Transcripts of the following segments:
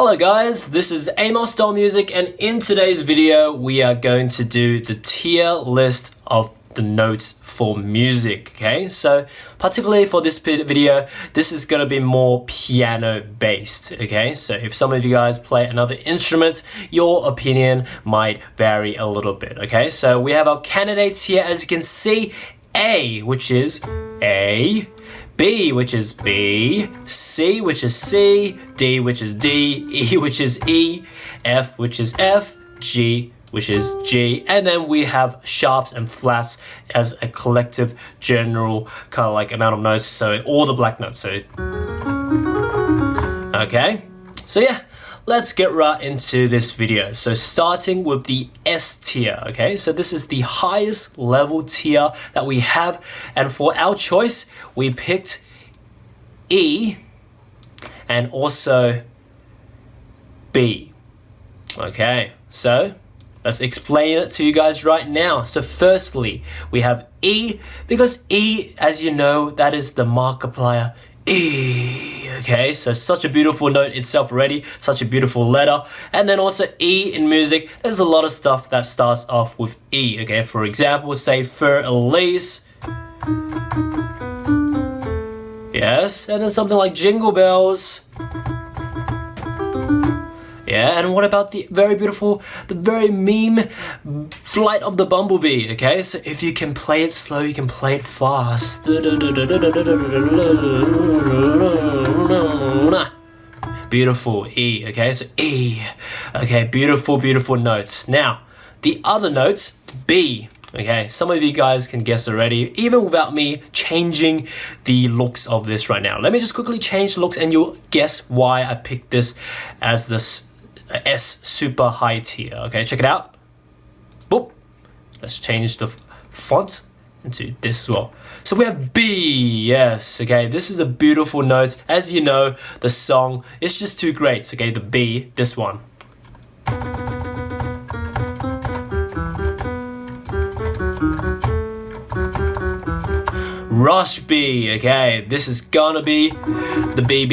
Hello guys, this is Amosdoll Music, and in today's video we are going to do the tier list of the notes for music. Okay, so particularly for this video, this is going to be more piano based. Okay, so if some of you guys play another instrument, your opinion might vary a little bit. Okay, so we have our candidates here, as you can see: A, which is A, B, which is B, C, which is C, D, which is D, E, which is E, F, which is F, G, which is G, and then we have sharps and flats as a collective general kind of like amount of notes, so all the black notes. So okay, so yeah, let's get right into this video. So starting with the S tier, okay? So this is the highest level tier that we have, and for our choice, we picked E and also B. Okay, so let's explain it to you guys right now. So firstly, we have E, because E, as you know, that is the Markiplier E. Okay, so such a beautiful note itself already, such a beautiful letter. And then also E in music, there's a lot of stuff that starts off with E. Okay, for example, say Fur Elise. Yes, and then something like Jingle Bells. Yeah, and what about the very beautiful, the very meme Flight of the Bumblebee? Okay, so if you can play it slow, you can play it fast. Beautiful E, okay, so E. Okay, beautiful, beautiful notes. Now, the other notes, B. Okay, some of you guys can guess already, even without me changing the looks of this right now. Let me just quickly change the looks and you'll guess why I picked this as this S super high tier. Okay, check it out. Boop. Let's change the font into this as well. So we have B. Yes, okay, this is a beautiful note. As you know, the song is just too great. Okay, the B, this one. Rush B, okay, this is gonna be the B,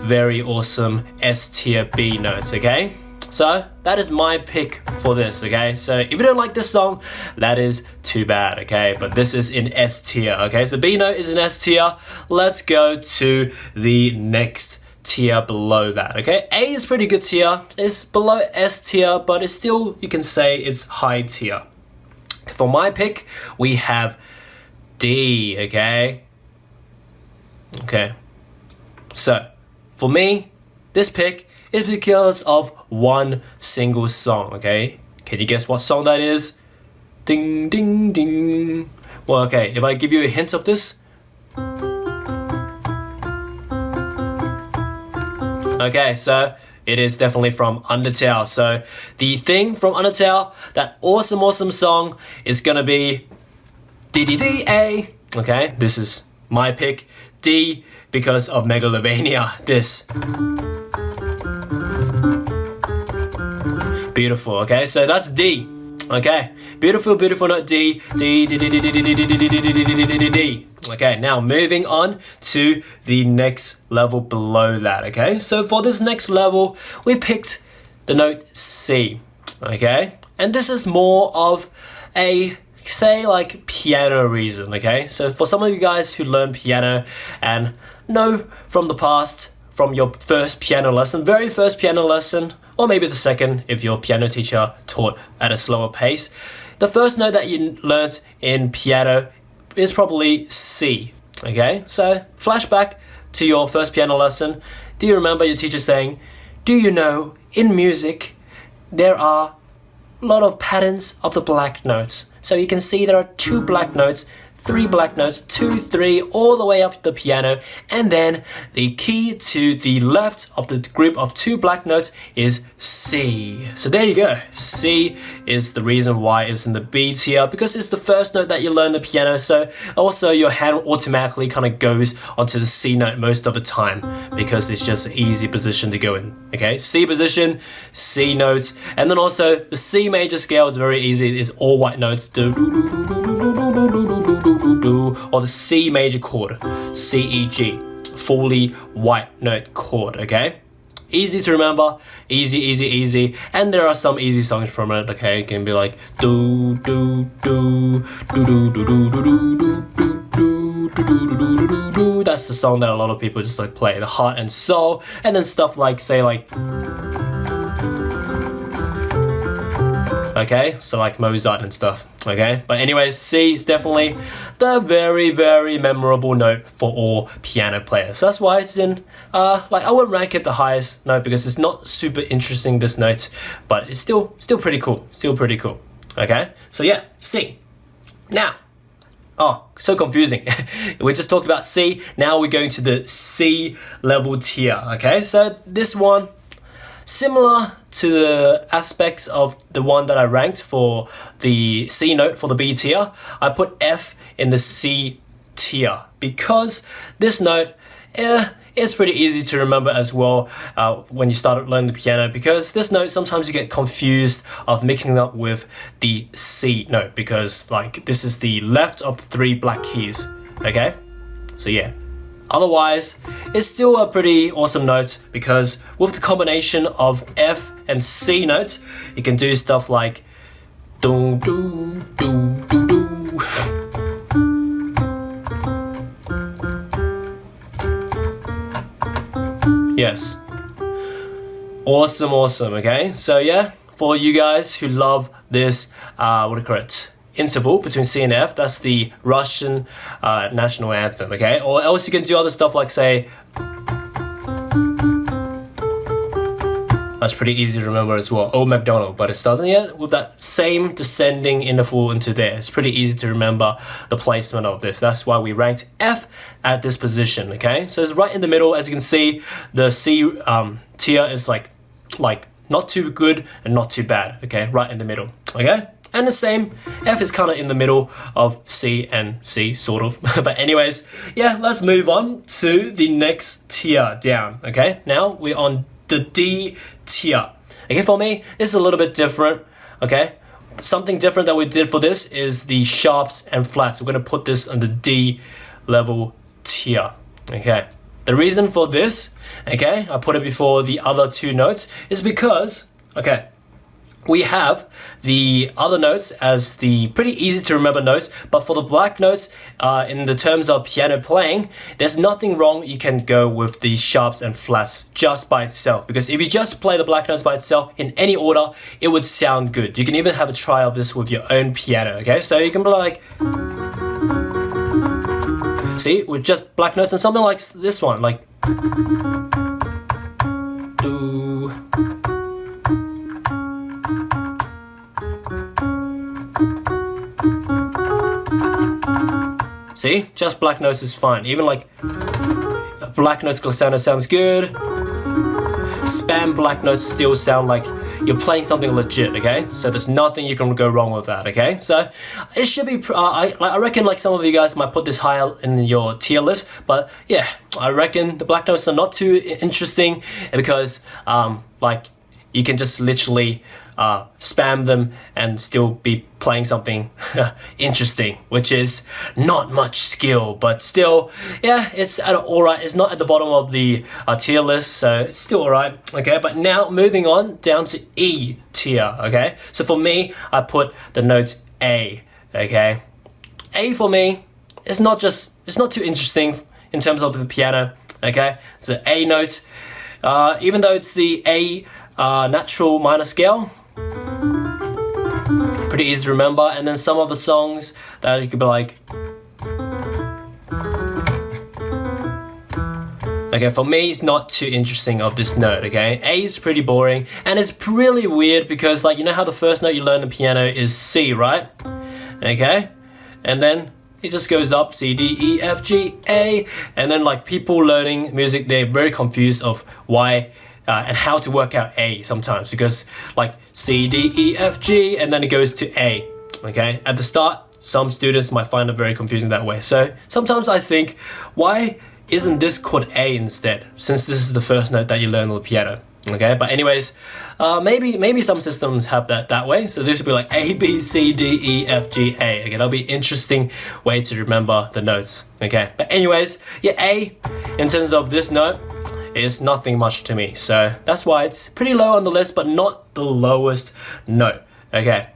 very awesome S tier B notes, okay? So that is my pick for this, okay? So if you don't like this song, that is too bad, okay? But this is in S tier, okay? So B note is in S tier. Let's go to the next tier below that, okay? A is pretty good tier. It's below S tier, but it's still, you can say it's high tier. For my pick, we have D, okay? Okay. So, for me, this pick is because of one single song, okay? Can you guess what song that is? Ding, ding, ding. Well, okay, if I give you a hint of this. Okay, so it is definitely from Undertale. So, the thing from Undertale, that awesome song, is gonna be D-D-D-A. Okay, this is my pick. D, because of Megalovania. This. Beautiful, okay, so that's D. Okay, beautiful note D. D, D, D, D, D, D, D, D, D, D, D, D, D. Okay, now moving on to the next level below that, okay? So for this next level, we picked the note C, okay? And this is more of a, say, like piano reason, okay? So for some of you guys who learn piano and know from the past, from your first piano lesson, very first piano lesson, or maybe the second if your piano teacher taught at a slower pace, the first note that you learnt in piano is probably C, okay? So flashback to your first piano lesson. Do you remember your teacher saying, do you know in music there are a lot of patterns of the black notes? So you can see there are 2 black notes, 3 black notes, 2, 3, all the way up the piano, and then the key to the left of the group of 2 black notes is C. So there you go. C is the reason why it's in the B tier, because it's the first note that you learn the piano, so also your hand automatically kind of goes onto the C note most of the time, because it's just an easy position to go in, okay? C position, C notes, and then also the C major scale is very easy, it's all white notes, or the C major chord, C, E, G, fully white note chord, okay? Easy to remember, easy. And there are some easy songs from it, okay? It can be like do do do do do do do do do do. That's the song that a lot of people just like play, the heart and soul, and then stuff like say like, okay, so like Mozart and stuff, okay? But anyways, C is definitely the very memorable note for all piano players. So that's why it's in, like I wouldn't rank it the highest note because it's not super interesting, this note, but it's still pretty cool, okay? So yeah, C. Now, oh, so confusing. We just talked about C, now we're going to the C level tier, okay? So this one, similar to the aspects of the one that I ranked for the C note for the B tier, I put F in the C tier because this note is pretty easy to remember as well when you start learning the piano, because this note sometimes you get confused of mixing it up with the C note because like this is the left of the 3 black keys, okay? So yeah. Otherwise, it's still a pretty awesome note because with the combination of F and C notes, you can do stuff like do do do do do. Yes. Awesome, okay? So yeah, for you guys who love this, what do you call it? Interval between C and F, that's the Russian national anthem, okay? Or else you can do other stuff like say, that's pretty easy to remember as well, Old MacDonald, but it doesn't yet, with that same descending interval into there. It's pretty easy to remember the placement of this. That's why we ranked F at this position, okay? So it's right in the middle. As you can see, the C tier is like not too good and not too bad, okay? Right in the middle, okay? And the same, F is kind of in the middle of C and C, sort of. But anyways, yeah, let's move on to the next tier down, okay? Now we're on the D tier. Okay, for me, this is a little bit different, okay? Something different that we did for this is the sharps and flats. We're gonna put this on the D level tier, okay? The reason for this, okay, I put it before the other 2 notes, is because, okay, we have the other notes as the pretty easy to remember notes, but for the black notes, in the terms of piano playing, there's nothing wrong. You can go with the sharps and flats just by itself, because if you just play the black notes by itself in any order, it would sound good. You can even have a try of this with your own piano, okay? So you can be like, see, with just black notes and something like this one, like do. See, just black notes is fine. Even like black notes glissando sounds good. Spam black notes still sound like you're playing something legit, okay? So there's nothing you can go wrong with that, okay? So it should be, I reckon like some of you guys might put this higher in your tier list, but yeah, I reckon the black notes are not too interesting because like you can just literally spam them and still be playing something interesting, which is not much skill, but still, yeah, it's at alright. It's not at the bottom of the tier list, so it's still alright, okay? But now moving on down to E tier, okay? So for me, I put the note A, okay? A for me, it's not too interesting in terms of the piano, okay? It's an A note, even though it's the A natural minor scale, pretty easy to remember. And then some of the songs that you could be like, okay, for me it's not too interesting of this note, okay? A is pretty boring, and it's really weird because like, you know how the first note you learn the piano is C, right? Okay, and then it just goes up C, D, E, F, G, A, and then like people learning music, they're very confused of why and how to work out A sometimes, because like C, D, E, F, G, and then it goes to A, okay? At the start, some students might find it very confusing that way. So sometimes I think, why isn't this called A instead, since this is the first note that you learn on the piano, okay? But anyways, maybe some systems have that way. So this would be like A, B, C, D, E, F, G, A. Okay, that'll be an interesting way to remember the notes, okay? But anyways, yeah, A, in terms of this note, is nothing much to me. So that's why it's pretty low on the list, but not the lowest note. Okay.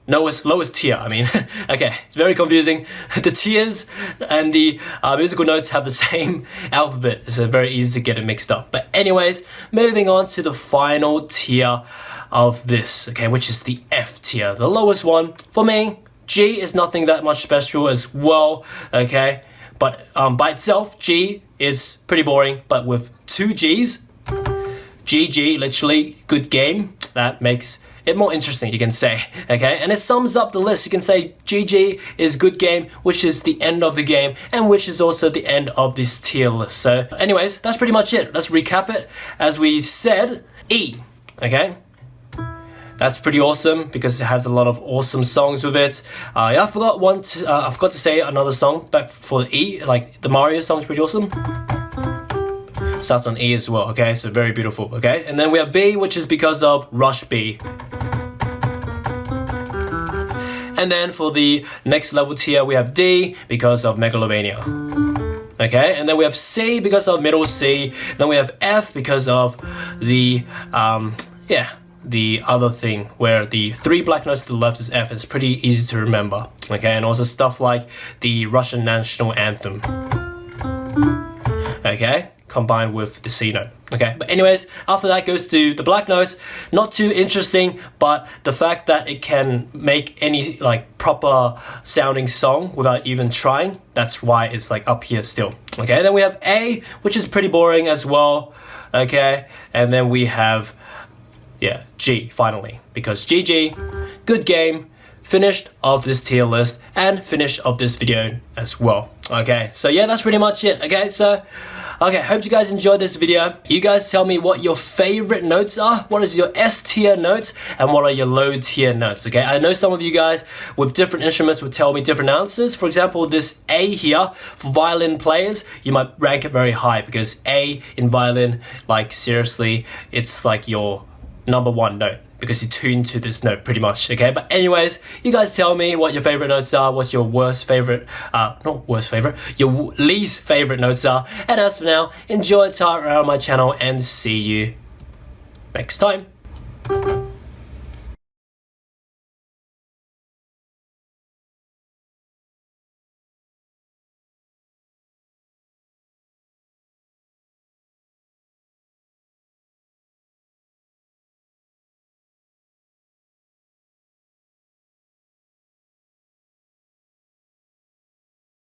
Lowest tier, I mean. Okay, it's very confusing. The tiers and the musical notes have the same alphabet. It's very easy to get it mixed up. But anyways, moving on to the final tier of this, okay, which is the F tier, the lowest one. For me, G is nothing that much special as well, okay? But by itself, G is pretty boring, but with 2 G's, GG, literally, good game, that makes it more interesting, you can say, okay? And it sums up the list. You can say GG is good game, which is the end of the game, and which is also the end of this tier list. So anyways, that's pretty much it. Let's recap it. As we said, E, okay? That's pretty awesome because it has a lot of awesome songs with it. I forgot to say another song back for the E, like the Mario song is pretty awesome. Starts on E as well, okay? So very beautiful, okay? And then we have B, which is because of Rush B. And then for the next level tier, we have D because of Megalovania. Okay, and then we have C because of Middle C. Then we have F because of the, the other thing where the 3 black notes to the left is F. It's pretty easy to remember. Okay, and also stuff like the Russian national anthem. Okay, combined with the C note. Okay, but anyways, after that goes to the black notes. Not too interesting, but the fact that it can make any like proper sounding song without even trying, that's why it's like up here still. Okay, then we have A, which is pretty boring as well. Okay, and then we have G finally, because GG, good game, finished of this tier list and finish of this video as well. Okay, so yeah, that's pretty much it. Okay, so hope you guys enjoyed this video. You guys tell me what your favorite notes are. What is your S tier notes and what are your low tier notes? Okay, I know some of you guys with different instruments would tell me different answers. For example, this A here for violin players, you might rank it very high because A in violin, like seriously, it's like your #1 note because you tune to this note pretty much, okay? But anyways, you guys tell me what your favorite notes are, what's your your least favorite notes are. And as for now, enjoy time around my channel and see you next time.